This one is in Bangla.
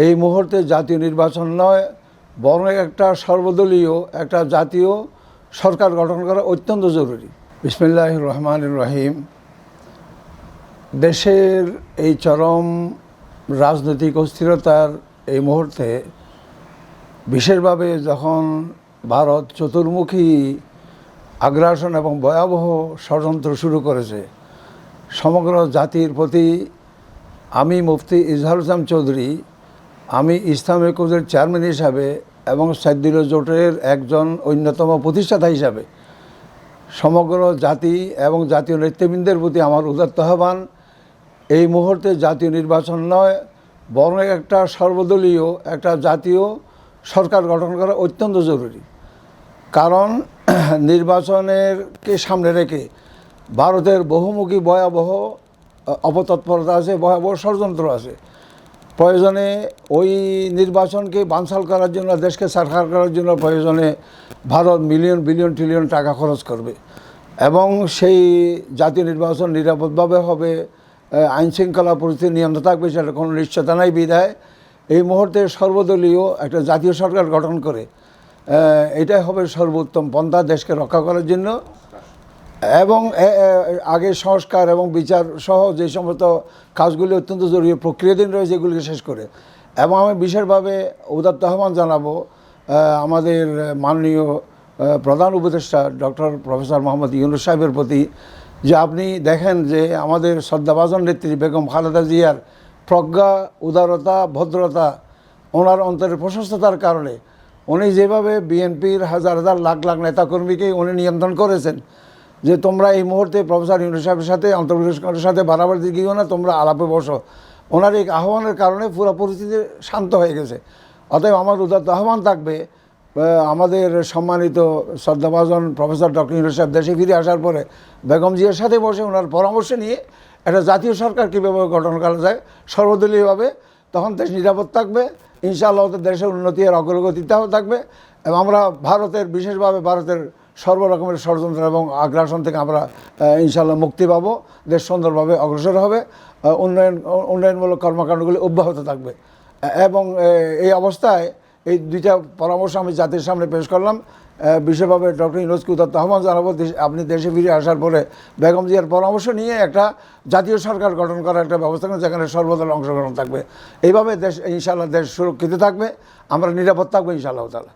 এই মুহূর্তে জাতীয় নির্বাচন নয়, বরং একটা সর্বদলীয় একটা জাতীয় সরকার গঠন করা অত্যন্ত জরুরি। বিসমিল্লাহির রহমানির রহিম। দেশের এই চরম রাজনৈতিক অস্থিরতার এই মুহূর্তে বিশেষভাবে যখন ভারত চতুর্মুখী আগ্রাসন এবং ভয়াবহ ষড়যন্ত্র শুরু করেছে, সমগ্র জাতির প্রতি আমি মুফতি ইজহারুল ইসলাম চৌধুরী, আমি ইসলামী ঐক্যজোটের চেয়ারম্যান হিসাবে এবং সাইদুল্লাহ জোটের একজন অন্যতম প্রতিষ্ঠাতা হিসাবে সমগ্র জাতি এবং জাতীয় নেতৃবৃন্দের প্রতি আমার উদাত্ত আহ্বান, এই মুহূর্তে জাতীয় নির্বাচন নয়, বরং একটা সর্বদলীয় একটা জাতীয় সরকার গঠন করা অত্যন্ত জরুরি। কারণ নির্বাচনেরকে সামনে রেখে ভারতের বহুমুখী ভয়াবহ অপতৎপরতা আছে, ভয়াবহ ষড়যন্ত্র আছে। প্রয়োজনে ওই নির্বাচনকে বানচাল করার জন্য, দেশকে সারখার করার জন্য প্রয়োজনে ভারত মিলিয়ন বিলিয়ন ট্রিলিয়ন টাকা খরচ করবে এবং সেই জাতীয় নির্বাচন নিরাপদভাবে হবে, আইনশৃঙ্খলা পরিস্থিতি নিয়ন্ত্রণ থাকবে, সেটা কোনো নিশ্চয়তা নাই। বিধায় এই মুহূর্তে সর্বদলীয় একটা জাতীয় সরকার গঠন করে এটাই হবে সর্বোত্তম পন্থা দেশকে রক্ষা করার জন্য। এবং আগে সংস্কার এবং বিচার সহ যে সমস্ত কাজগুলি অত্যন্ত জরুরি প্রক্রিয়াধীন রয়েছে, এগুলিকে শেষ করে। এবং আমি বিশেষভাবে উদাত্ত আহ্বান জানাবো আমাদের মাননীয় প্রধান উপদেষ্টা ডক্টর প্রফেসর মোহাম্মদ ইউনূস সাহেবের প্রতি, যে আপনি দেখেন যে আমাদের শ্রদ্ধাভাজন নেত্রী বেগম খালেদা জিয়ার প্রজ্ঞা, উদারতা, ভদ্রতা, ওনার অন্তরের প্রশস্ততার কারণে উনি যেভাবে বিএনপির হাজার হাজার লাখ লাখ নেতাকর্মীকে উনি নিয়ন্ত্রণ করেছেন, যে তোমরা এই মুহূর্তে প্রফেসর ইউনূস সাহেবের সাথে, অন্তর্বর্তীকালের সাথে বাড়াবার দিকেও না, তোমরা আলাপে বসো। ওনার এই আহ্বানের কারণে পুরো পরিস্থিতি শান্ত হয়ে গেছে। অতএব আমার উদাত্ত আহ্বান থাকবে আমাদের সম্মানিত শ্রদ্ধাভাজন প্রফেসর ডক্টর ইউনূস সাহেব দেশে ফিরে আসার পরে বেগম জিয়ার সাথে বসে ওনার পরামর্শ নিয়ে একটা জাতীয় সরকার কীভাবে গঠন করা যায় সর্বদলীয়ভাবে, তখন দেশ নিরাপদ থাকবে, ইনশাআল্লাহ দেশের উন্নতি আর অগ্রগতিটাও থাকবে। এবং আমরা ভারতের, বিশেষভাবে ভারতের সর্বরকমের ষড়যন্ত্র এবং আগ্রাসন থেকে আমরা ইনশাআল্লাহ মুক্তি পাবো, দেশ সুন্দরভাবে অগ্রসর হবে, উন্নয়নমূলক কর্মকাণ্ডগুলি অব্যাহত থাকবে। এবং এই অবস্থায় এই দুইটা পরামর্শ আমি জাতির সামনে পেশ করলাম। বিশেষভাবে ডক্টর ইউনূসকে উদাত্ত আহ্বান জানাবো, আপনি দেশে ফিরে আসার পরে বেগম জিয়ার পরামর্শ নিয়ে একটা জাতীয় সরকার গঠন করার একটা ব্যবস্থা করেন, যেখানে সর্বদলীয় অংশগ্রহণ থাকবে। এইভাবে দেশ ইনশাআল্লাহ দেশ সুরক্ষিত থাকবে, আমরা নিরাপদ থাকবো ইনশাআল্লাহ তাআলা।